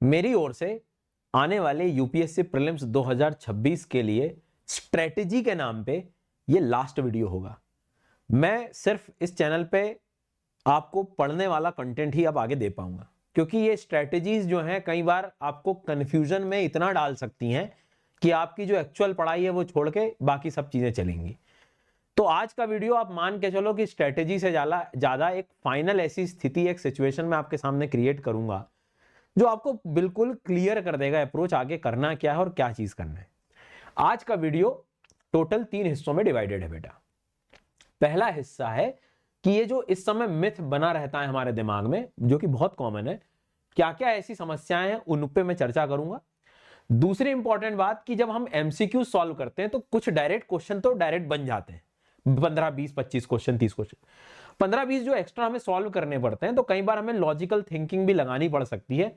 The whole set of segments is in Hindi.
मेरी ओर से आने वाले यूपीएससी प्रीलिम्स 2026 के लिए स्ट्रेटेजी के नाम पे ये लास्ट वीडियो होगा। मैं सिर्फ इस चैनल पे आपको पढ़ने वाला कंटेंट ही अब आगे दे पाऊंगा, क्योंकि ये स्ट्रेटेजीज जो हैं कई बार आपको कंफ्यूजन में इतना डाल सकती हैं कि आपकी जो एक्चुअल पढ़ाई है वो छोड़ के बाकी सब चीजें चलेंगी। तो आज का वीडियो आप मान के चलो कि स्ट्रेटेजी से ज्यादा एक फाइनल ऐसी स्थिति, एक सिचुएशन में आपके सामने क्रिएट करूंगा जो आपको बिल्कुल क्लियर कर देगा अप्रोच आगे करना क्या है और क्या चीज करना है। आज का वीडियो टोटल 3 हिस्सों में डिवाइडेड है बेटा। पहला हिस्सा है कि ये जो इस समय मिथ बना रहता है हमारे दिमाग में, जो कि बहुत कॉमन है, क्या क्या ऐसी समस्याएं हैं उन पे मैं चर्चा करूंगा। दूसरी इंपॉर्टेंट बात कि जब हम एमसीक्यू सॉल्व करते हैं तो कुछ डायरेक्ट क्वेश्चन तो डायरेक्ट बन जाते हैं, 15 20 25 क्वेश्चन, 30 क्वेश्चन, 15 20 जो एक्स्ट्रा हमें सॉल्व करने पड़ते हैं, तो कई बार हमें लॉजिकल थिंकिंग भी लगानी पड़ सकती है।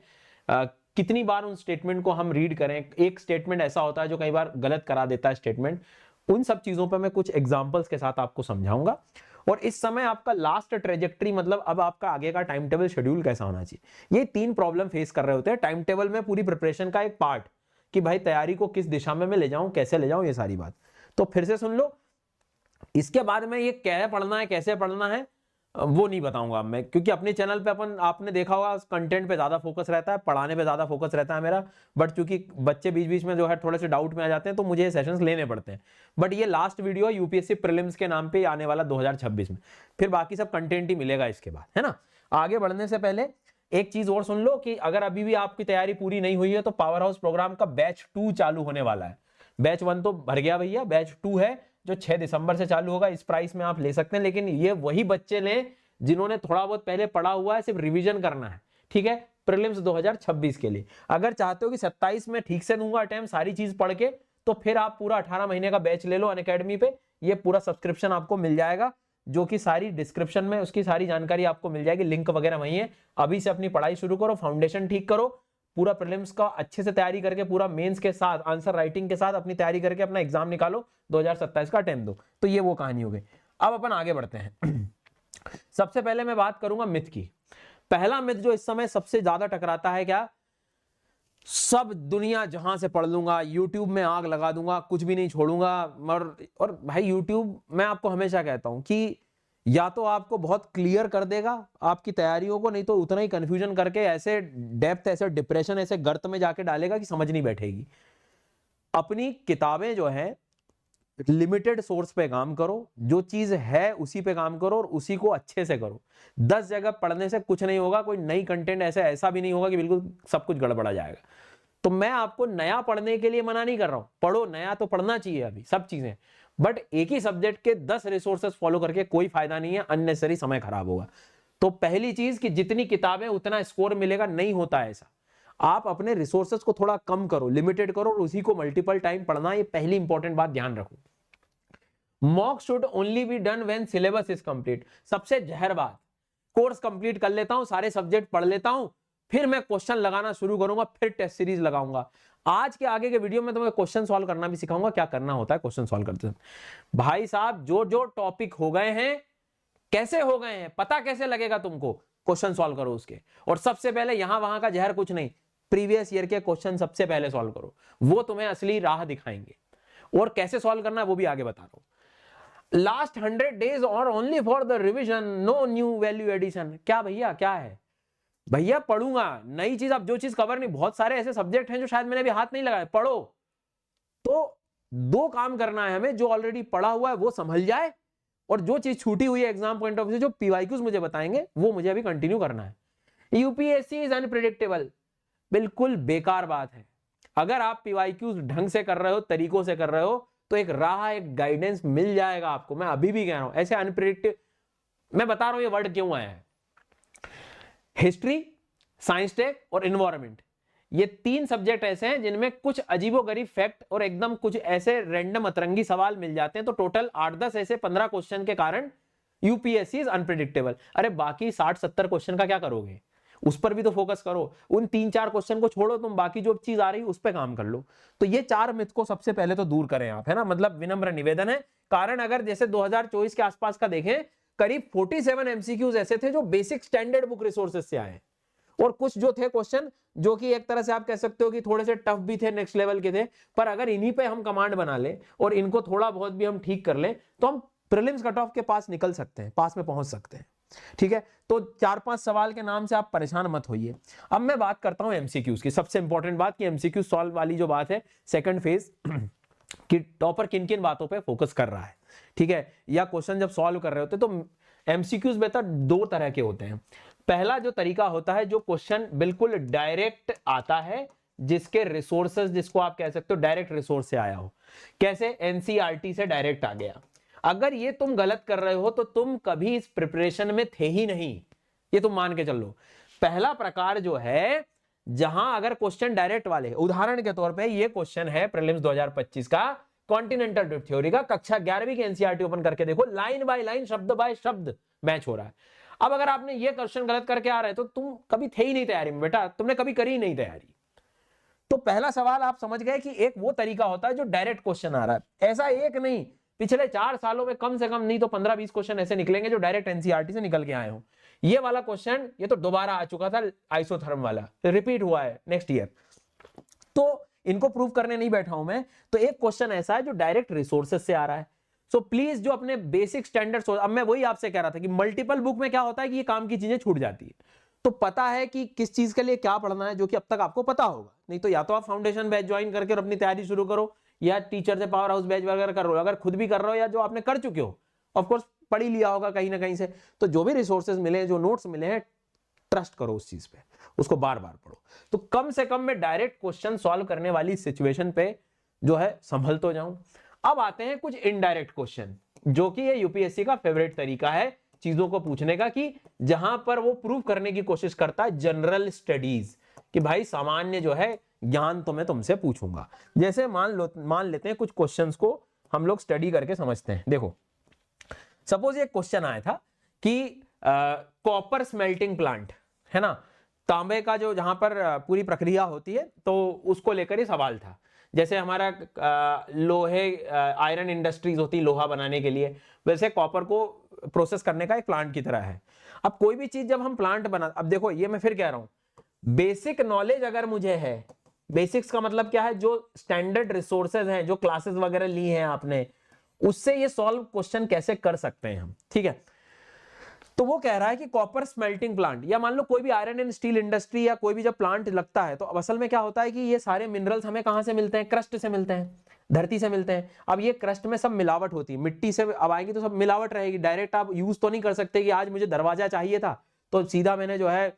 कितनी बार उन स्टेटमेंट को हम रीड करें, एक स्टेटमेंट ऐसा होता है जो कई बार गलत करा देता है स्टेटमेंट। उन सब चीजों पर मैं कुछ एग्जांपल्स के साथ आपको समझाऊंगा। और इस समय आपका लास्ट ट्रेजेक्टरी, मतलब अब आपका आगे का टाइम टेबल शेड्यूल कैसा होना चाहिए, ये 3 प्रॉब्लम फेस कर रहे होते हैं टाइम टेबल में। पूरी प्रिपरेशन का एक पार्ट कि भाई तैयारी को किस दिशा में मैं ले जाऊं, कैसे ले जाऊं, ये सारी बात। तो फिर से सुन लो। इसके बाद में ये क्या पढ़ना है, कैसे पढ़ना है, वो नहीं बताऊंगा मैं, क्योंकि अपने चैनल पे आपने देखा होगा कंटेंट पे ज्यादा फोकस रहता है, पढ़ाने पे ज्यादा फोकस रहता है मेरा। बट चूंकि बच्चे बीच बीच में जो है थोड़े से डाउट में आ जाते हैं, तो मुझे ये सेशंस लेने पड़ते हैं। बट ये लास्ट वीडियो है यूपीएससी प्रीलिम्स के नाम पे आने वाला 2026 में, फिर बाकी सब कंटेंट ही मिलेगा इसके बाद, है ना। आगे बढ़ने से पहले एक चीज और सुन लो कि अगर अभी भी आपकी तैयारी पूरी नहीं हुई है तो पावर हाउस प्रोग्राम का बैच 2 चालू होने वाला है। बैच 1 तो भर गया भैया, बैच 2 है जो 6 दिसंबर से चालू होगा। इस प्राइस में आप ले सकते हैं, लेकिन ये वही बच्चे लें जिन्होंने थोड़ा बहुत पहले पढ़ा हुआ है, सिर्फ रिवीजन करना है, ठीक है, प्रीलिम्स 2026 के लिए। अगर चाहते हो कि 27 में ठीक से दूंगा अटेम्प्ट सारी चीज पढ़ के, तो फिर आप पूरा 18 महीने का बैच ले लो अनअकैडमी पे। ये पूरा सब्सक्रिप्शन आपको मिल जाएगा, जो कि सारी डिस्क्रिप्शन में उसकी सारी जानकारी आपको मिल जाएगी, लिंक वगैरह वही है। अभी से अपनी पढ़ाई शुरू करो, फाउंडेशन ठीक करो, पूरा प्रीलिम्स का अच्छे से तैयारी करके, पूरा मेंस के साथ आंसर राइटिंग के साथ अपनी तैयारी करके अपना एग्जाम निकालो, 2027 का अटेम्प्ट दो। तो ये वो कहानी हो गई। अब अपन आगे बढ़ते हैं। सबसे पहले मैं बात करूंगा मिथ की। पहला मिथ जो इस समय सबसे ज्यादा टकराता है, क्या सब दुनिया जहां से पढ़ लूंगा, यूट्यूब में आग लगा दूंगा, कुछ भी नहीं छोड़ूंगा। और भाई यूट्यूब, मैं आपको हमेशा कहता हूं कि या तो आपको बहुत क्लियर कर देगा आपकी तैयारियों को, नहीं तो उतना ही कंफ्यूजन करके ऐसे डेप्थ, ऐसे डिप्रेशन, ऐसे गर्त में जाके डालेगा कि समझ नहीं बैठेगी। अपनी किताबें जो है लिमिटेड सोर्स पे काम करो, जो चीज है उसी पे काम करो और उसी को अच्छे से करो। 10 जगह पढ़ने से कुछ नहीं होगा, कोई नई कंटेंट ऐसा भी नहीं होगा कि बिल्कुल सब कुछ गड़बड़ा जाएगा। तो मैं आपको नया पढ़ने के लिए मना नहीं कर रहा हूं, पढ़ो, नया तो पढ़ना चाहिए अभी सब चीजें, बट एक ही सब्जेक्ट के 10 रिसोर्सेस फॉलो करके कोई फायदा नहीं है, अननेसेसरी समय खराब होगा। तो पहली चीज कि जितनी किताबें उतना स्कोर मिलेगा, नहीं होता है ऐसा। आप अपने रिसोर्सेस को थोड़ा कम करो, लिमिटेड करो और उसी को मल्टीपल टाइम पढ़ना, ये पहली इंपॉर्टेंट बात ध्यान रखो। Mock should only be done when syllabus is complete. सबसे जहर बात, कोर्स कंप्लीट कर लेता हूं, सारे सब्जेक्ट पढ़ लेता हूं, फिर मैं क्वेश्चन लगाना शुरू करूंगा, फिर टेस्ट सीरीज लगाऊंगा। आज के आगे के वीडियो में तो मैं क्वेश्चन सॉल्व करना भी सिखाऊंगा, क्या करना होता है क्वेश्चन सॉल्व करते समय। भाई साहब, जो जो टॉपिक हो गए हैं, कैसे हो गए हैं, पता कैसे लगेगा तुमको, क्वेश्चन सॉल्व करो उसके। और सबसे पहले यहां वहां का जहर कुछ नहीं, प्रीवियस ईयर के क्वेश्चन सबसे पहले सॉल्व करो, वो तुम्हें असली राह दिखाएंगे। और कैसे सॉल्व करना है वो भी आगे बता रहा हूं। लास्ट 100 days और only for the revision, no new value addition. क्या भैया, क्या है भैया, पढ़ूंगा नई चीज। अब जो चीज कवर नहीं, बहुत सारे ऐसे सब्जेक्ट हैं जो शायद मैंने भी हाथ नहीं लगाए, पढ़ो। तो 2 काम करना है हमें, जो ऑलरेडी पढ़ा हुआ है वो संभल जाए, और जो चीज छूटी हुई है एग्जाम पॉइंट ऑफ व्यू से, जो पीवाईक्यूज मुझे बताएंगे, वो मुझे अभी कंटिन्यू करना है। यूपीएससी इज अनप्रिडिक्टेबल, बिल्कुल बेकार बात है। अगर आप पीवाईक्यूज ढंग से कर रहे हो, तरीकों से कर रहे हो, तो एक राह, एक गाइडेंस मिल जाएगा आपको। मैं अभी भी कह रहा हूं, ऐसे अनप्रिडिक्टिव, मैं बता रहा हूं ये वर्ड क्यों आया है। हिस्ट्री, साइंस टेक और इन्वायरमेंट, ये 3 सब्जेक्ट ऐसे हैं जिनमें कुछ अजीबोगरीब फैक्ट और एकदम कुछ ऐसे रैंडम अतरंगी सवाल मिल जाते हैं। तो टोटल 8-10 ऐसे 15 क्वेश्चन के कारण यूपीएससी इज अनप्रिडिक्टेबल। अरे बाकी 60-70 क्वेश्चन का क्या करोगे, उस पर भी तो फोकस करो। उन 3-4 क्वेश्चन को छोड़ो, तुम बाकी जो चीज आ रही उस पर काम कर लो। तो ये 4 मिथ को सबसे पहले तो दूर करें आप, है ना, मतलब विनम्र निवेदन है। कारण अगर जैसे 2024 के आसपास का देखें, करीब 47 एमसीक्यूज ऐसे थे जो बेसिक स्टैंडर्ड बुक रिसोर्सेज से आए, और कुछ जो थे क्वेश्चन जो कि एक तरह से आप कह सकते हो कि थोड़े से टफ भी थे, नेक्स्ट लेवल के थे, पर अगर इन्हीं पे हम कमांड बना ले और इनको थोड़ा बहुत भी हम ठीक कर ले तो हम प्रीलिम्स कट ऑफ के पास निकल सकते हैं, पास में पहुंच सकते हैं। ठीक है, तो 4-5 सवाल के नाम से आप परेशान मत होइए। अब मैं बात करता हूं एमसीक्यूज की। सबसे इंपॉर्टेंट बात कि एमसीक्यू सॉल्व वाली जो बात है सेकंड फेज कि टॉपर किन किन बातों पे फोकस कर रहा है। ठीक है, या क्वेश्चन जब सॉल्व कर रहे होते तो एमसीक्यूज बेहतर दो तरह के होते हैं। पहला जो तरीका होता है जो क्वेश्चन बिल्कुल डायरेक्ट आता है, जिसके रिसोर्सेज, जिसको आप कह सकते हो डायरेक्ट रिसोर्स से आया हो, कैसे एनसीईआरटी से डायरेक्ट आ गया। अगर ये तुम गलत कर रहे हो तो तुम कभी इस प्रिपरेशन में थे ही नहीं, ये तुम मान के चल लो। पहला प्रकार जो है जहां अगर क्वेश्चन डायरेक्ट वाले, उदाहरण के तौर पे ये क्वेश्चन है प्रीलिम्स 2025 का कॉन्टिनेंटल ड्रिफ्ट थ्योरी का, कक्षा 11वीं के एनसीईआरटी ओपन करके देखो, लाइन बाय लाइन शब्द बाय शब्द मैच हो रहा है। अब अगर आपने ये क्वेश्चन गलत करके आ रहे हैं तो तुम कभी थे ही नहीं तैयारी में बेटा, तुमने कभी करी ही नहीं तैयारी। तो पहला सवाल आप समझ गए कि एक वो तरीका होता है जो डायरेक्ट क्वेश्चन आ रहा है। ऐसा एक नहीं, पिछले 4 सालों में कम से कम नहीं तो 15-20 क्वेश्चन ऐसे निकलेंगे जो डायरेक्ट एनसीईआरटी से निकल के आए हो। ये वाला क्वेश्चन ये तो दोबारा आ चुका था, आइसोथर्म वाला रिपीट हुआ है नेक्स्ट ईयर, तो इनको प्रूव करने नहीं बैठा हूं मैं। तो एक क्वेश्चन ऐसा है जो डायरेक्ट रिसोर्सेज से आ रहा है। सो प्लीज जो अपने बेसिक स्टैंडर्ड्स, अब मैं वही आपसे कह रहा था कि मल्टीपल बुक में क्या होता है कि ये काम की चीजें छूट जाती है। तो पता है कि किस चीज के लिए क्या पढ़ना है, जो कि अब तक आपको पता होगा, नहीं तो या तो आप फाउंडेशन बैच ज्वाइन करके अपनी तैयारी शुरू करो, या टीचर से पावर हाउस बैच वगैरह कर रहे हो। अगर खुद भी कर रहे हो या जो आपने कर चुके हो, ऑफ कोर्स पढ़ ही लिया होगा कहीं ना कहीं से, तो जो भी रिसोर्सेज मिले, जो नोट्स मिले हैं, ट्रस्ट करो उस चीज पे, उसको बार बार पढ़ो। तो कम से कम मैं डायरेक्ट क्वेश्चन सॉल्व करने वाली सिचुएशन पे जो है संभल तो जाऊं। अब आते हैं कुछ इनडायरेक्ट क्वेश्चन, जो कि ये यूपीएससी का फेवरेट तरीका है चीजों को पूछने का, कि जहां पर वो प्रूव करने की कोशिश करता है जनरल स्टडीज, कि भाई सामान्य जो है ज्ञान तो मैं तुमसे पूछूंगा। जैसे मान लेते हैं कुछ क्वेश्चंस को हम लोग स्टडी करके समझते हैं। देखो सपोज ये क्वेश्चन आया था कि कॉपर स्मेल्टिंग प्लांट है ना, तांबे का जो जहां पर पूरी प्रक्रिया होती है, तो उसको लेकर ही सवाल था। जैसे हमारा लोहे आयरन इंडस्ट्रीज होती है लोहा बनाने के लिए, वैसे कॉपर को प्रोसेस करने का एक प्लांट की तरह है। अब कोई भी चीज जब हम प्लांट बना, अब देखो ये मैं फिर कह रहा हूं, बेसिक नॉलेज अगर मुझे है, बेसिक्स का मतलब क्या है, जो स्टैंडर्ड रिसोर्सेज हैं, जो क्लासेस वगैरह ली हैं आपने, उससे ये सॉल्व क्वेश्चन कैसे कर सकते हैं हम। ठीक है, तो वो कह रहा है कि कॉपर स्मेल्टिंग प्लांट, या मान लो कोई भी आयरन एंड स्टील इंडस्ट्री या कोई भी जब प्लांट लगता है, तो असल में क्या होता है कि ये सारे मिनरल्स हमें कहां से मिलते हैं, क्रस्ट से मिलते हैं, धरती से मिलते हैं। अब ये क्रस्ट में सब मिलावट होती है, मिट्टी से अब आएगी तो सब मिलावट रहेगी, डायरेक्ट आप यूज तो नहीं कर सकते कि आज मुझे दरवाजा चाहिए था तो सीधा मैंने जो है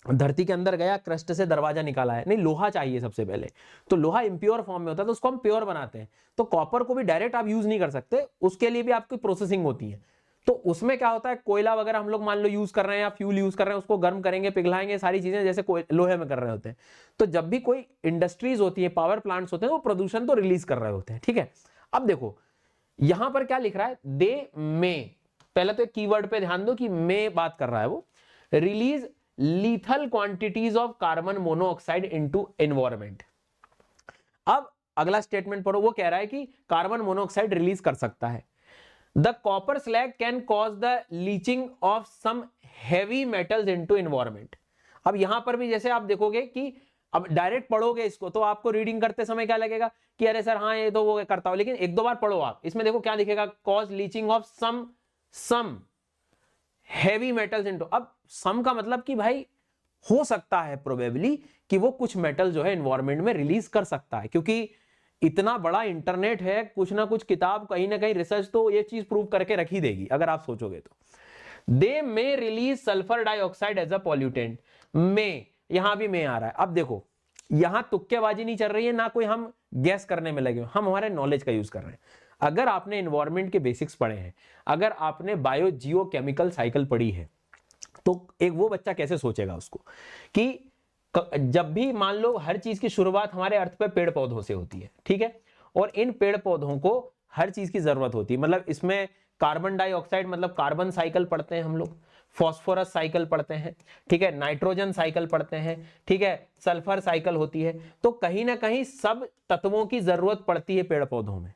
धरती के अंदर गया, क्रस्ट से दरवाजा निकाला है, नहीं, लोहा चाहिए सबसे पहले। तो लोहा इम्प्योर फॉर्म में होता है तो उसको हम प्योर बनाते हैं। तो कॉपर को भी डायरेक्ट आप यूज नहीं कर सकते, उसके लिए भी आपकी प्रोसेसिंग होती है। तो उसमें क्या होता है, कोयला वगैरह हम लोग मान लो यूज कर रहे हैं या फ्यूल यूज कर रहे हैं, उसको गर्म करेंगे, पिघलाएंगे, सारी चीजें जैसे लोहे में कर रहे होते हैं। तो जब भी कोई इंडस्ट्रीज होती है, पावर प्लांट्स होते हैं, वो प्रदूषण तो रिलीज कर रहे होते हैं। ठीक है, अब देखो यहां पर क्या लिख रहा है, दे में, पहले तो एक कीवर्ड पे ध्यान दो कि में बात कर रहा है वो, release lethal quantities of carbon monoxide into environment. अब अगला स्टेटमेंट पढ़ो, वो कह रहा है कि कार्बन मोनोऑक्साइड रिलीज कर सकता है। The copper slag can cause the leaching of some heavy metals into environment। अब यहां पर भी जैसे आप देखोगे कि अब डायरेक्ट पढ़ोगे इसको तो आपको रीडिंग करते समय क्या लगेगा कि अरे सर हाँ ये तो वो करता हूं, लेकिन एक दो बार पढ़ो आप, इसमें देखो क्या दिखेगा, cause leaching of some heavy metals into। अब सम का मतलब कि भाई हो सकता है प्रोबेबली कि वो कुछ मेटल जो है एनवायरमेंट में रिलीज कर सकता है, क्योंकि इतना बड़ा इंटरनेट है, कुछ ना कुछ किताब कहीं ना कहीं रिसर्च तो ये चीज प्रूव करके रखी देगी अगर आप सोचोगे तो। They may release sulphur dioxide as a pollutant, में, यहां भी में आ रहा है। अब देखो यहां तुक्केबाजी नहीं चल रही है, ना कोई हम गैस करने में लगे, हम हमारे नॉलेज का यूज कर रहे हैं। अगर आपने एनवायरमेंट के बेसिक्स पढ़े हैं, अगर आपने बायो जियो केमिकल साइकिल पढ़ी है, तो एक वो बच्चा कैसे सोचेगा उसको कि जब भी मान लो हर चीज की शुरुआत हमारे अर्थ पे पेड़ पौधों से होती है, ठीक है, और इन पेड़ पौधों को हर चीज की जरूरत होती है, मतलब इसमें कार्बन डाइऑक्साइड मतलब कार्बन साइकिल पढ़ते हैं हम लोग, फॉस्फोरस साइकिल पढ़ते हैं, ठीक है, नाइट्रोजन साइकिल पढ़ते हैं, ठीक है, सल्फर साइकिल होती है। तो कहीं ना कहीं सब तत्वों की जरूरत पड़ती है पेड़ पौधों में,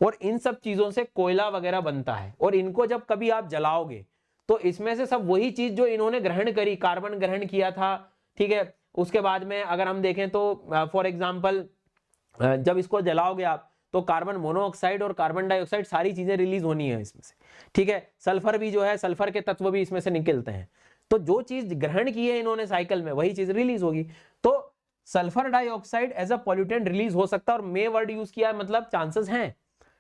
और इन सब चीजों से कोयला वगैरह बनता है, और इनको जब कभी आप जलाओगे तो इसमें से सब वही चीज जो इन्होंने ग्रहण करी, कार्बन ग्रहण किया था, ठीक है। उसके बाद में अगर हम देखें तो फॉर एग्जाम्पल जब इसको जलाओगे आप तो कार्बन मोनोऑक्साइड और कार्बन डाइऑक्साइड सारी चीजें रिलीज होनी है इसमें से, ठीक है। सल्फर भी जो है, सल्फर के तत्व भी इसमें से निकलते हैं। तो जो चीज ग्रहण की है इन्होंने साइकिल में वही चीज रिलीज होगी। तो sulphur dioxide as a pollutant release हो सकता है, और मे वर्ड यूज किया है मतलब चांसेस हैं,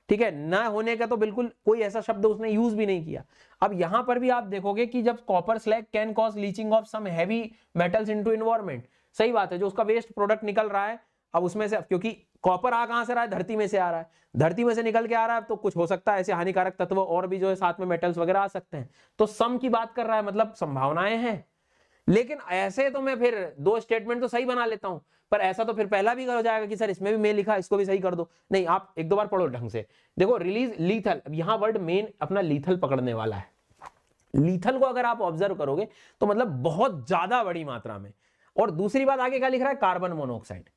ठीक है। ना होने का तो बिल्कुल कोई ऐसा शब्द उसने यूज भी नहीं किया। अब यहां पर भी आप देखोगे कि जब copper slag can cause leaching of some heavy metals into environment, सही बात है, जो उसका वेस्ट प्रोडक्ट निकल रहा है अब उसमें से, क्योंकि कॉपर आ कहां से रहा है, धरती में से आ रहा है, धरती में से निकल के आ रहा है, तो कुछ हो सकता है ऐसे हानिकारक तत्व और भी जो है साथ में मेटल्स वगैरह आ सकते हैं। तो सम की बात कर रहा है, मतलब संभावनाएं हैं। लेकिन ऐसे तो मैं फिर दो स्टेटमेंट तो सही बना लेता हूं, पर ऐसा तो फिर पहला भी हो जाएगा कि सर इसमें भी मैं लिखा, इसको भी सही कर दो। नहीं, आप एक दो बार पढ़ो ढंग से। देखो रिलीज लीथल, यहां वर्ड मेन अपना लीथल पकड़ने वाला है। लीथल को अगर आप ऑब्जर्व करोगे तो मतलब बहुत ज्यादा बड़ी मात्रा में। और दूसरी बात आगे क्या लिख रहा है, कार्बन मोनोऑक्साइड।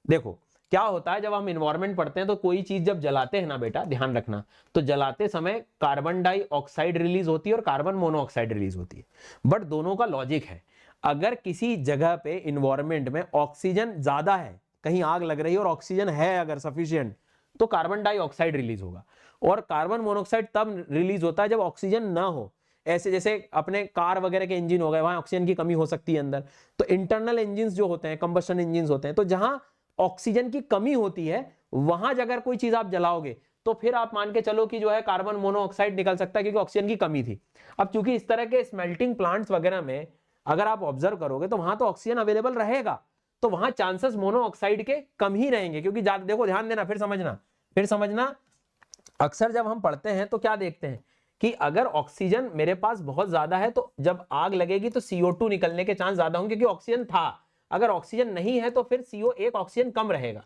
देखो क्या होता है, जब हम इन्वायरमेंट पढ़ते हैं तो कोई चीज जब जलाते हैं ना बेटा, ध्यान रखना, तो जलाते समय कार्बन डाइऑक्साइड रिलीज होती है और कार्बन मोनोऑक्साइड रिलीज होती है। बट दोनों का लॉजिक है, अगर किसी जगह पे इन्वायरमेंट में ऑक्सीजन ज्यादा है, कहीं आग लग रही है और ऑक्सीजन है अगर सफिशिएंट, तो कार्बन डाइऑक्साइड रिलीज होगा। और कार्बन मोनोऑक्साइड तब रिलीज होता है जब ऑक्सीजन ना हो। ऐसे जैसे अपने कार वगैरह के इंजन हो गए, वहां ऑक्सीजन की कमी हो सकती है अंदर। तो इंटरनल इंजन जो होते हैं, कंबशन इंजन होते हैं, तो जहां ऑक्सीजन की कमी होती है वहां अगर कोई चीज आप जलाओगे तो फिर आप मान के चलो कि जो है कार्बन मोनोऑक्साइड निकल सकता है, क्योंकि ऑक्सीजन की कमी थी। अब चूंकि इस तरह के स्मेल्टिंग प्लांट्स वगैरह में अगर आप ऑब्जर्व करोगे तो वहां तो ऑक्सीजन अवेलेबल रहेगा, तो वहां चांसेस मोनोऑक्साइड के कम ही रहेंगे। क्योंकि ज्यादा, देखो ध्यान देना, फिर समझना, अक्सर जब हम पढ़ते हैं तो क्या देखते हैं कि अगर ऑक्सीजन मेरे पास बहुत ज्यादा है तो जब आग लगेगी तो CO2 निकलने के चांस ज्यादा होंगे, क्योंकि ऑक्सीजन था। अगर ऑक्सीजन नहीं है तो फिर CO1 ऑक्सीजन कम रहेगा।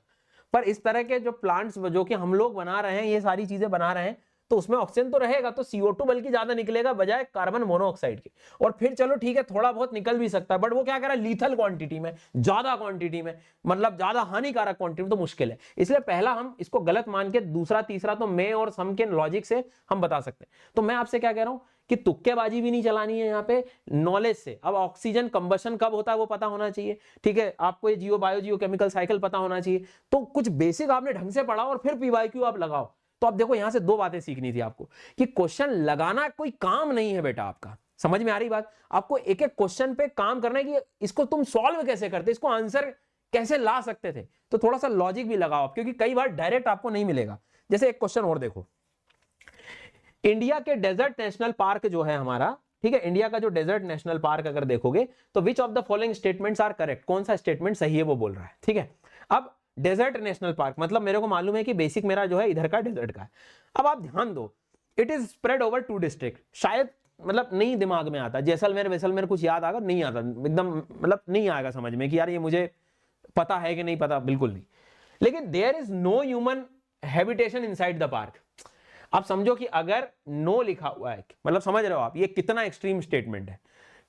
पर इस तरह के जो प्लांट्स जो कि हम लोग बना रहे हैं, ये सारी चीजें बना रहे हैं, तो उसमें ऑक्सीजन तो रहेगा, तो CO2 बल्कि ज्यादा निकलेगा बजाय कार्बन मोनोऑक्साइड के। और फिर चलो ठीक है, थोड़ा बहुत निकल भी सकता है, बट वो क्या कह रहा है, लीथल क्वांटिटी में, ज्यादा क्वांटिटी में, मतलब ज्यादा हानिकारक क्वांटिटी में तो मुश्किल है। इसलिए पहला हम इसको गलत मान के दूसरा तीसरा तो मैं और सम के लॉजिक से हम बता सकते हैं। तो मैं आपसे क्या कह रहा हूं कि तुक्केबाजी भी नहीं चलानी है यहाँ पे, नॉलेज से। अब ऑक्सीजन कंबशन कब होता है वो पता होना चाहिए, ठीक है। आपको ये जियो केमिकल साइकिल पता होना चाहिए। तो कुछ बेसिक आपने ढंग से पढ़ा और फिर PYQ आप लगाओ। तो अब देखो यहां से दो बातें सीखनी थी आपको, कि क्वेश्चन लगाना कोई काम नहीं है बेटा आपका। समझ में आ रही बात? आपको एक एक क्वेश्चन पे काम करना है कि इसको तुम सॉल्व कैसे करते, इसको आंसर कैसे ला सकते थे। तो थोड़ा सा लॉजिक भी लगाओ आप, क्योंकि कई बार डायरेक्ट आपको नहीं मिलेगा। जैसे एक क्वेश्चन और देखो, इंडिया के डेजर्ट नेशनल पार्क जो है हमारा, ठीक है, इंडिया का जो डेजर्ट नेशनल पार्क अगर देखोगे तो which of the following statements are correct, कौन सा स्टेटमेंट सही है वो बोल रहा है, ठीक है। अब डेजर्ट नेशनल पार्क मतलब मेरे को मालूम है कि बेसिक मेरा जो है इधर का डेजर्ट का है। अब आप ध्यान दो, it is spread over 2 district. शायद मतलब नहीं दिमाग में आता, जैसलमेर कुछ याद आएगा, नहीं आता एकदम, मतलब नहीं आएगा समझ में कि यार ये मुझे पता है कि नहीं पता, बिल्कुल नहीं। लेकिन there is no human habitation inside the park. आप समझो कि अगर नो लिखा हुआ है, मतलब समझ रहे हो आप ये कितना एक्सट्रीम स्टेटमेंट है,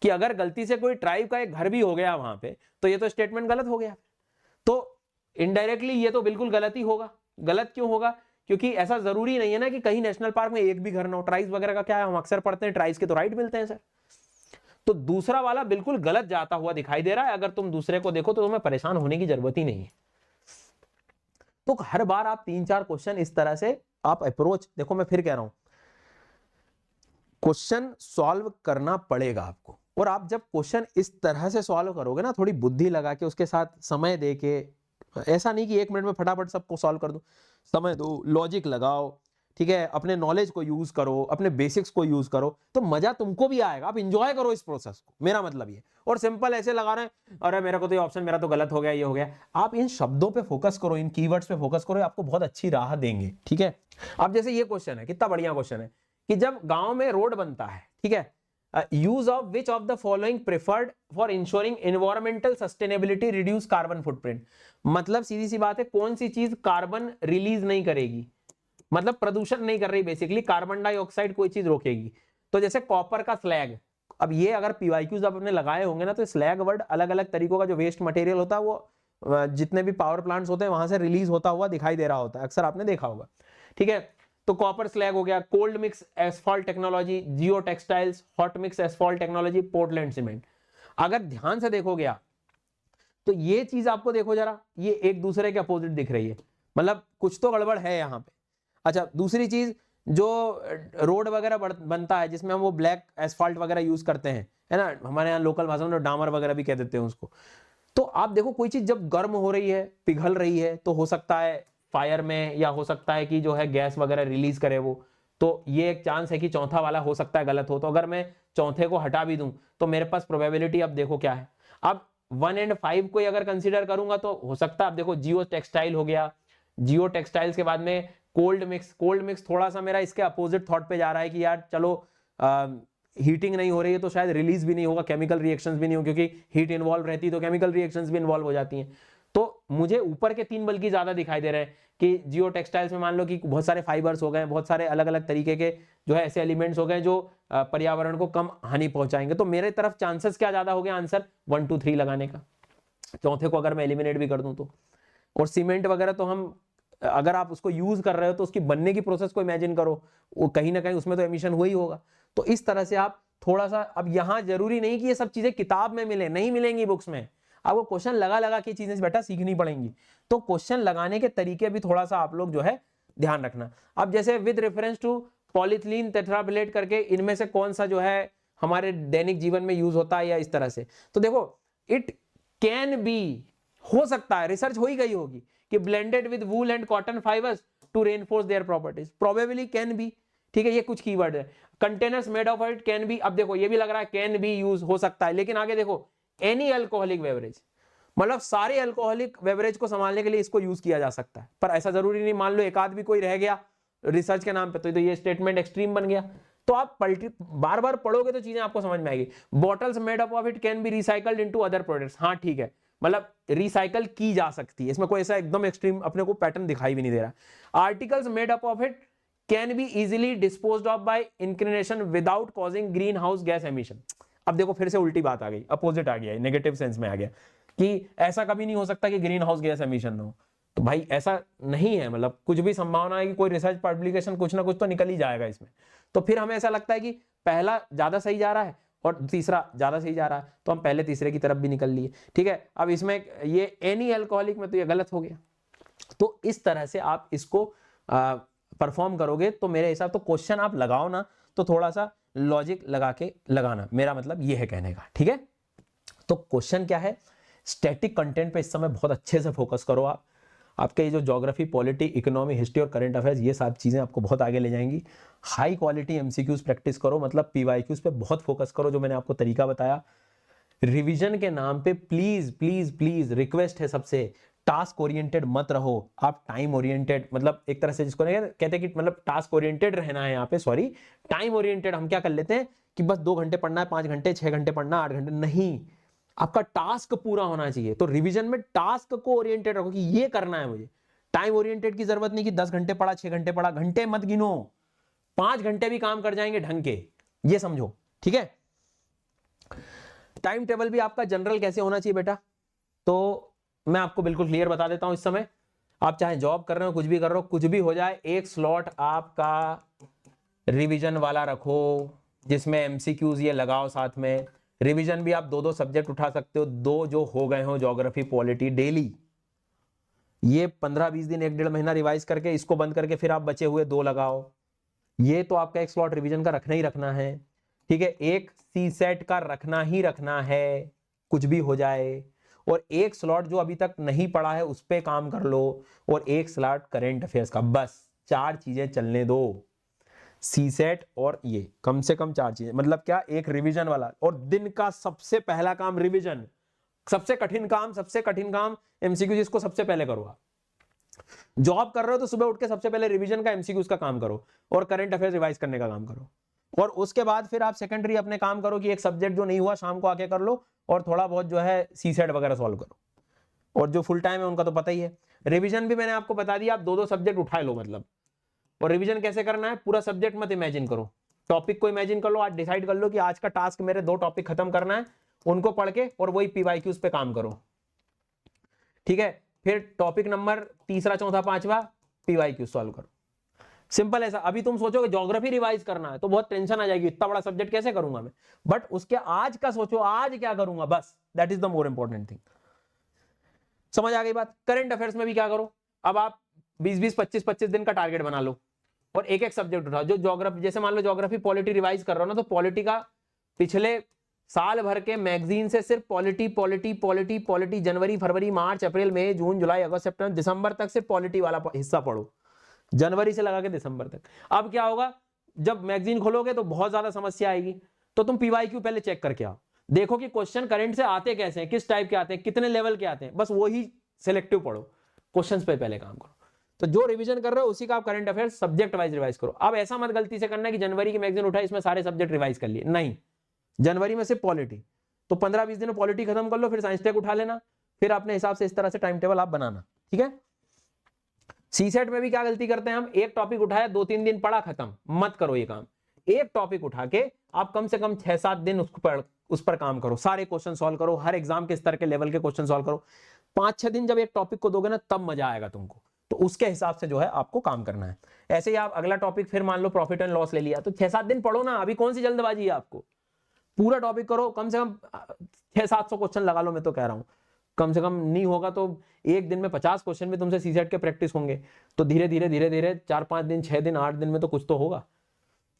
कि अगर गलती से कोई ट्राइब का एक घर भी हो गया वहां पे तो ये तो स्टेटमेंट गलत हो गया। तो इनडायरेक्टली ये तो बिल्कुल गलत ही होगा। गलत क्यों होगा? क्योंकि ऐसा जरूरी नहीं है ना कि कहीं नेशनल पार्क में एक भी घर ना हो। ट्राइब्स वगैरह का क्या है, हम अक्सर पढ़ते हैं ट्राइब्स के तो राइट मिलते हैं सर। तो दूसरा वाला बिल्कुल गलत जाता हुआ दिखाई दे रहा है। अगर तुम दूसरे को देखो तो तुम्हें परेशान होने की जरूरत ही नहीं है। तो हर बार आप 3-4 क्वेश्चन इस तरह से आप अप्रोच, देखो मैं फिर कह रहा हूं, क्वेश्चन सॉल्व करना पड़ेगा आपको। और आप जब क्वेश्चन इस तरह से सॉल्व करोगे ना, थोड़ी बुद्धि लगा के, उसके साथ समय दे के, ऐसा नहीं कि 1 मिनट में फटाफट सबको सॉल्व कर दो, समय दो, लॉजिक लगाओ, ठीक है, अपने नॉलेज को यूज करो, अपने बेसिक्स को यूज करो, तो मजा तुमको भी आएगा। आप इंजॉय करो इस प्रोसेस को, मेरा मतलब ये। और सिंपल ऐसे लगा रहे हैं, अरे मेरा को तो ये ऑप्शन मेरा तो गलत हो गया, ये हो गया। आप इन शब्दों पे फोकस करो, इन कीवर्ड्स पे फोकस करो, आपको बहुत अच्छी राह देंगे, ठीक है। अब जैसे ये क्वेश्चन है, कितना बढ़िया क्वेश्चन है, कि जब गांव में रोड बनता है, ठीक है, use of which of the following preferred for ensuring environmental sustainability reduce carbon footprint. मतलब सीधी सी बात है, कौन सी चीज कार्बन रिलीज नहीं करेगी, मतलब प्रदूषण नहीं कर रही, बेसिकली कार्बन डाइऑक्साइड कोई चीज रोकेगी। तो जैसे कॉपर का स्लैग, अब ये अगर PYQs आपने लगाए होंगे ना, तो स्लैग वर्ड अलग अलग तरीकों का जो वेस्ट मटेरियल होता है वो जितने भी पावर प्लांट्स होते हैं वहां से रिलीज होता हुआ दिखाई दे रहा होता है, अक्सर आपने देखा होगा, ठीक है। तो कॉपर स्लैग हो गया, cold mix asphalt technology geo textiles, hot mix asphalt technology Portland cement. अगर ध्यान से देखोगे आप तो ये चीज आपको देखो जरा, ये एक दूसरे के अपोजिट दिख रही है, मतलब कुछ तो गड़बड़ है यहाँ पे। अच्छा, दूसरी चीज, जो रोड वगैरह बनता है जिसमें हम वो ब्लैक एसफॉल्ट वगैरह यूज करते हैं, है ना, हमारे यहाँ लोकल भाषा में डामर वगैरह भी कह देते हैं उसको। तो आप देखो कोई चीज जब गर्म हो रही है, पिघल रही है, तो हो सकता है फायर में, या हो सकता है कि जो है गैस वगैरह रिलीज करे वो, तो ये एक चांस है कि चौथा वाला हो सकता है गलत हो। तो अगर मैं चौथे को हटा भी दूं तो मेरे पास प्रोबेबिलिटी अब देखो क्या है। अब 1 और 5 को अगर कंसीडर करूंगा तो हो सकता है, अब देखो जियो टेक्सटाइल हो गया, जियो टेक्सटाइल्स के बाद में कोल्ड मिक्स थोड़ा सा मेरा इसके अपोजिट थॉट पे जा रहा है कि यार चलो हीटिंग नहीं हो रही है तो शायद रिलीज भी नहीं होगा, केमिकल रिएक्शंस भी नहीं हो, क्योंकि हीट इन्वॉल्व रहती है तो केमिकल रिएक्शंस भी इन्वॉल्व हो जाती हैं। तो मुझे ऊपर के 3 बल्कि ज्यादा दिखाई दे रहे हैं कि जियो टेक्सटाइल्स में मान लो कि बहुत सारे फाइबर्स हो गए, बहुत सारे अलग अलग तरीके के जो है ऐसे एलिमेंट्स हो गए जो पर्यावरण को कम हानि पहुंचाएंगे। तो मेरे तरफ चांसेस क्या ज्यादा हो गया आंसर 1 2 3 लगाने का, चौथे को अगर मैं एलिमिनेट भी कर दूं तो। और सीमेंट वगैरह तो हम, अगर आप उसको यूज कर रहे हो तो उसकी बनने की प्रोसेस को इमेजिन करो, वो कहीं ना कहीं उसमें तो एमिशन हुआ ही होगा। तो इस तरह से आप थोड़ा सा, अब यहां जरूरी नहीं कि ये सब चीजें किताब में मिले, नहीं मिलेंगी बुक्स में, आपको क्वेश्चन लगा लगा के चीजें बेटा सीखनी पड़ेंगी। तो क्वेश्चन लगाने के तरीके भी थोड़ा सा आप लोग जो है ध्यान रखना। अब जैसे विद रेफरेंस टू पॉलीथिलीन टेट्राब्लेट करके, इनमें से कौन सा जो है हमारे दैनिक जीवन में यूज होता है, या इस तरह से। तो देखो इट कैन बी, हो सकता है, रिसर्च हो ही गई होगी कि blended with wool and cotton fibres to reinforce their properties, probably can be, ठीक है, ये कुछ कीवर्ड है। Containers made of it can be, अब देखो ये भी लग रहा है कैन बी यूज हो सकता है, लेकिन आगे देखो एनी अल्कोहलिक बेवरेज, मतलब सारे अल्कोहलिक बेवरेज को संभालने के लिए इसको यूज किया जा सकता है। पर ऐसा जरूरी नहीं, मान लो एक आध भी कोई रह गया रिसर्च के नाम पे तो ये स्टेटमेंट एक्सट्रीम बन गया। तो आप बार बार पढ़ोगे तो चीजें आपको समझ में आएगी। Bottles made up of it can B recycled into other products, हाँ ठीक है, मतलब रिसाइकल की जा सकती है, इसमें कोई ऐसा एकदम एक्सट्रीम अपने को पैटर्न दिखाई भी नहीं दे रहा। Articles made up of it can be easily disposed of by inclination without causing green house gas emission. अब देखो फिर से उल्टी बात आ गई, अपोजिट आ गया, नेगेटिव सेंस में आ गया कि ऐसा कभी नहीं हो सकता कि ग्रीन हाउस गैस एमिशन ना हो। तो भाई ऐसा नहीं है, मतलब कुछ भी संभावना है कि कोई रिसर्च पब्लिकेशन कुछ ना कुछ तो निकल ही जाएगा इसमें। तो फिर हमें ऐसा लगता है कि पहला ज्यादा सही जा रहा है और तीसरा ज्यादा सही जा रहा है, तो हम पहले तीसरे की तरफ भी निकल लिए, ठीक है। अब इसमें ये एनी अल्कोहलिक में तो ये गलत हो गया। तो इस तरह से आप इसको परफॉर्म करोगे तो मेरे हिसाब तो क्वेश्चन आप लगाओ ना तो थोड़ा सा लॉजिक लगा के लगाना, मेरा मतलब ये है कहने का, ठीक है। तो क्वेश्चन क्या है, स्टैटिक कंटेंट पे इस समय बहुत अच्छे से फोकस करो आप। आपके ये जो ज्योग्राफी, पॉलिटी, इकोनॉमी, हिस्ट्री और करंट अफेयर्स, ये सब चीजें आपको बहुत आगे ले जाएंगी। हाई क्वालिटी एमसीक्यूज प्रैक्टिस करो, मतलब पीवाईक्यूज पे बहुत फोकस करो, जो मैंने आपको तरीका बताया। रिवीजन के नाम पे प्लीज प्लीज प्लीज रिक्वेस्ट है सबसे, टास्क ओरिएंटेड मत रहो, आप टाइम ओरिएंटेड, मतलब एक तरह से जिसको कहते हैं कि मतलब टास्क ओरिएंटेड रहना है यहाँ पे, सॉरी टाइम ओरिएंटेड। हम क्या कर लेते हैं कि बस 2 घंटे पढ़ना है, 5 घंटे, 6 घंटे पढ़ना, 8 घंटे, नहीं, आपका टास्क पूरा होना चाहिए। तो रिवीजन में टास्क को ओरिएंटेड रखो कि ये करना है मुझे। टाइम ओरिएंटेड की जरूरत नहीं कि 10 घंटे पढ़ा, 6 घंटे पढ़ा, घंटे मत गिनो, 5 घंटे भी काम कर जाएंगे ढंग के, ये समझो, ठीक है। टाइम टेबल भी आपका जनरल कैसे होना चाहिए बेटा, तो मैं आपको बिल्कुल क्लियर बता देता हूं। इस समय आप चाहे जॉब कर रहे हो, कुछ भी कर रहे हो, कुछ भी हो जाए, एक स्लॉट आपका रिवीजन वाला रखो जिसमें एमसीक्यूज ये लगाओ साथ में। रिवीजन भी आप 2-2 सब्जेक्ट उठा सकते हो, 2 जो हो गए हो ज्योग्राफी, पॉलिटी, डेली ये 15-20 दिन, 1-1.5 महीना रिवाइज करके इसको बंद करके फिर आप बचे हुए 2 लगाओ। ये तो आपका एक स्लॉट रिवीजन का रखना ही रखना है, ठीक है। एक सी सेट का रखना ही रखना है, कुछ भी हो जाए। और एक स्लॉट जो अभी तक नहीं पढ़ा है उस पे काम कर लो, और एक स्लॉट करंट अफेयर्स का, बस 4 चीजें चलने दो। सी सेट और ये कम से कम 4 चीजें, मतलब क्या, एक रिवीजन वाला, और दिन का सबसे पहला काम रिवीजन, सबसे कठिन काम एमसीक्यू, जिसको सबसे पहले करो आप। जॉब कर रहे हो तो सुबह उठ के सबसे पहले रिवीजन का, एमसीक्यूज का काम करो, और करंट अफेयर्स रिवाइज करने का काम करो। और उसके बाद फिर आप सेकेंडरी अपने काम करो कि एक सब्जेक्ट जो नहीं हुआ शाम को आके कर लो, और थोड़ा बहुत जो है सी सेट वगैरह सॉल्व करो। और जो फुल टाइम है उनका तो पता ही है। रिवीजन भी मैंने आपको बता दिया, आप 2-2 सब्जेक्ट उठा लो मतलब। और रिवीजन कैसे करना है, पूरा सब्जेक्ट मत इमेजिन करो, टॉपिक को इमेजिन कर लो। आज डिसाइड कर लो कि आज का टास्क मेरे 2 टॉपिक खत्म करना है, उनको पढ़ के और वही पीवाईक्यूज पे काम करो, ठीक है। फिर टॉपिक नंबर 3, 4, 5 पीवाईक्यू सॉल्व करो। सिंपल ऐसा। अभी तुम सोचोगे ज्योग्राफी रिवाइज करना है तो बहुत टेंशन आ जाएगी, इतना बड़ा सब्जेक्ट कैसे करूंगा मैं, बट उसके आज का सोचो, आज क्या करूंगा, बस that is the more important thing. समझ आ गई बात। करंट अफेयर्स में भी क्या करो, अब आप 20-20, 25-25 दिन का टारगेट बना लो और एक एक सब्जेक्ट उठाओ। जो ज्योग्राफी, जैसे मान लो ज्योग्राफी पॉलिटी रिवाइज कर रहा हो ना, तो पॉलिटी का पिछले साल भर के मैगजीन से सिर्फ पॉलिटी पॉलिटी पॉलिटी पॉलिटी, जनवरी फरवरी मार्च अप्रैल मई जून जुलाई अगस्त सितंबर दिसंबर तक सिर्फ पॉलिटी वाला हिस्सा पढ़ो, जनवरी से लगा के दिसंबर तक। अब क्या होगा, जब मैगजीन खोलोगे तो बहुत ज्यादा समस्या आएगी, तो तुम पीवाईक्यू पहले चेक करके आओ, देखो कि क्वेश्चन करंट से आते कैसे हैं, किस टाइप के आते हैं, कितने लेवल के आते हैं, बस वही सिलेक्टिव पढ़ो, क्वेश्चंस पे पहले काम करो। तो जो रिवीजन कर रहे हो उसी का आप current affairs subject wise revise करो। अब ऐसा मत गलती से करना कि जनवरी की मैगजीन उठाई, इसमें सारे सब्जेक्ट रिवाइज कर लिए, नहीं, जनवरी में सिर्फ पॉलिटी, तो 15-20 दिन में पॉलिटी खत्म कर लो, फिर साइंस टेक उठा लेना, फिर अपने हिसाब से इस तरह से टाइम टेबल आप बनाना, ठीक है। सीसेट में भी क्या गलती करते हैं हम, एक टॉपिक उठाया 2-3 दिन पढ़ा, खत्म, मत करो ये काम। एक टॉपिक उठा के आप कम से कम 6-7 दिन उस पर काम करो, सारे क्वेश्चन सॉल्व करो, हर एग्जाम के स्तर के लेवल के क्वेश्चन सॉल्व करो। 5-6 दिन जब एक टॉपिक को दोगे ना, तब मजा आएगा तुमको, तो उसके हिसाब से जो है आपको काम करना है। ऐसे ही आप अगला टॉपिक फिर मान लो प्रॉफिट एंड लॉस ले लिया, तो 6-7 दिन पढ़ो ना, अभी कौन सी जल्दबाजी है आपको, पूरा टॉपिक करो, कम से कम 600-700 क्वेश्चन लगा लो, मैं तो कह रहा हूं, कम से कम नहीं होगा तो एक दिन में 50 क्वेश्चन भी तुमसे सीसेट के प्रैक्टिस होंगे, तो धीरे धीरे धीरे धीरे 4-5 दिन 6 दिन 8 दिन में तो कुछ तो होगा।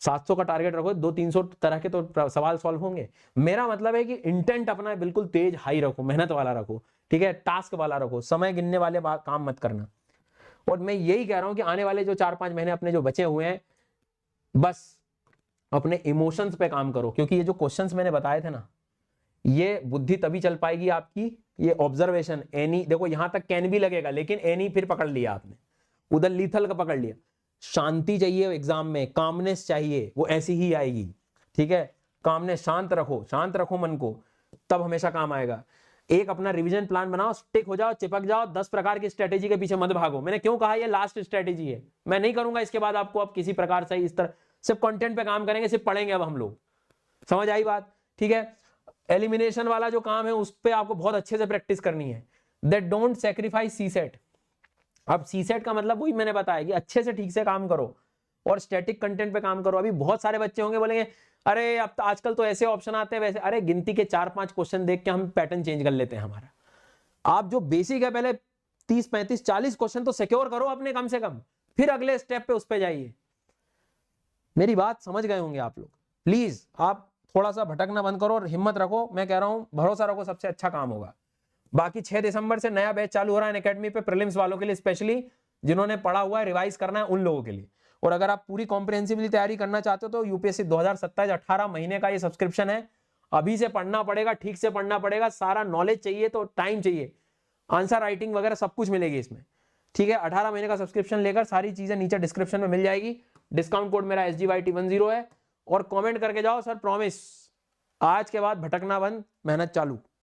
700 का टारगेट रखो, 200-300 तरह के तो सवाल सॉल्व होंगे। मेरा मतलब है कि इंटेंट अपना बिल्कुल तेज हाई रखो, मेहनत वाला रखो, ठीक है, टास्क वाला रखो, समय गिनने वाले काम मत करना। और मैं यही कह रहा हूं कि आने वाले जो 4-5 महीने अपने जो बचे हुए हैं, बस अपने इमोशंस पे काम करो, क्योंकि ये जो क्वेश्चंस मैंने बताए थे ना, ये बुद्धि तभी चल पाएगी आपकी, ये ऑब्जर्वेशन, एनी, देखो यहां तक कैन भी लगेगा, लेकिन एनी फिर पकड़ लिया आपने, उधर लीथल का पकड़ लिया। शांति चाहिए एग्जाम में, कामनेस चाहिए, वो ऐसी ही आएगी, ठीक है, कामनेस, शांत रखो मन को, तब हमेशा काम आएगा। एक अपना रिवीजन प्लान बनाओ, स्टिक हो जाओ, चिपक जाओ, 10 प्रकार की स्ट्रेटेजी के पीछे मत भागो। मैंने क्यों कहा ये लास्ट स्ट्रेटेजी है, मैं नहीं करूंगा इसके बाद आपको अब किसी प्रकार से इस तरह, सिर्फ कंटेंट पे काम करेंगे, सिर्फ पढ़ेंगे अब हम लोग, समझ आई बात, ठीक है। एलिमिनेशन वाला जो काम है उस पर आपको बहुत अच्छे से प्रैक्टिस करनी है, दैट डोंट सैक्रिफाइस सीसेट। अब सीसेट का मतलब वही मैंने बताया कि अच्छे से ठीक से काम करो और स्टैटिक कंटेंट पे काम करो। अभी बहुत सारे बच्चे होंगे बोलेंगे अरे अब तो आजकल तो ऐसे ऑप्शन आते हैं वैसे, अरे गिनती के 4-5 क्वेश्चन देख के हम पैटर्न चेंज कर लेते हैं हमारा। आप जो बेसिक है पहले 30-35-40 क्वेश्चन तो सिक्योर करो अपने कम से कम, फिर अगले स्टेप पे उस पे जाइए। मेरी बात समझ गए होंगे आप लोग। प्लीज आप थोड़ा सा भटकना बंद करो और हिम्मत रखो, मैं कह रहा हूं भरोसा रखो, सबसे अच्छा काम होगा। बाकी 6 दिसंबर से नया बैच चालू हो रहा है एकेडमी पे, प्रीलिम्स वालों के लिए स्पेशली, जिन्होंने पढ़ा हुआ है, रिवाइज करना है उन लोगों के लिए। और अगर आप पूरी कॉम्प्रिहेंसिवली तैयारी करना चाहते हो तो यूपीएससी 2027-18 महीने का ये सब्सक्रिप्शन है, अभी से पढ़ना पड़ेगा, ठीक से पढ़ना पड़ेगा, सारा नॉलेज चाहिए तो टाइम चाहिए, आंसर राइटिंग वगैरह सब कुछ मिलेगी इसमें, ठीक है। 18 महीने का सब्सक्रिप्शन लेकर सारी चीजें नीचे डिस्क्रिप्शन में मिल जाएगी। डिस्काउंट कोड मेरा SGYT10 है, और कमेंट करके जाओ सर प्रॉमिस आज के बाद भटकना बंद, मेहनत चालू।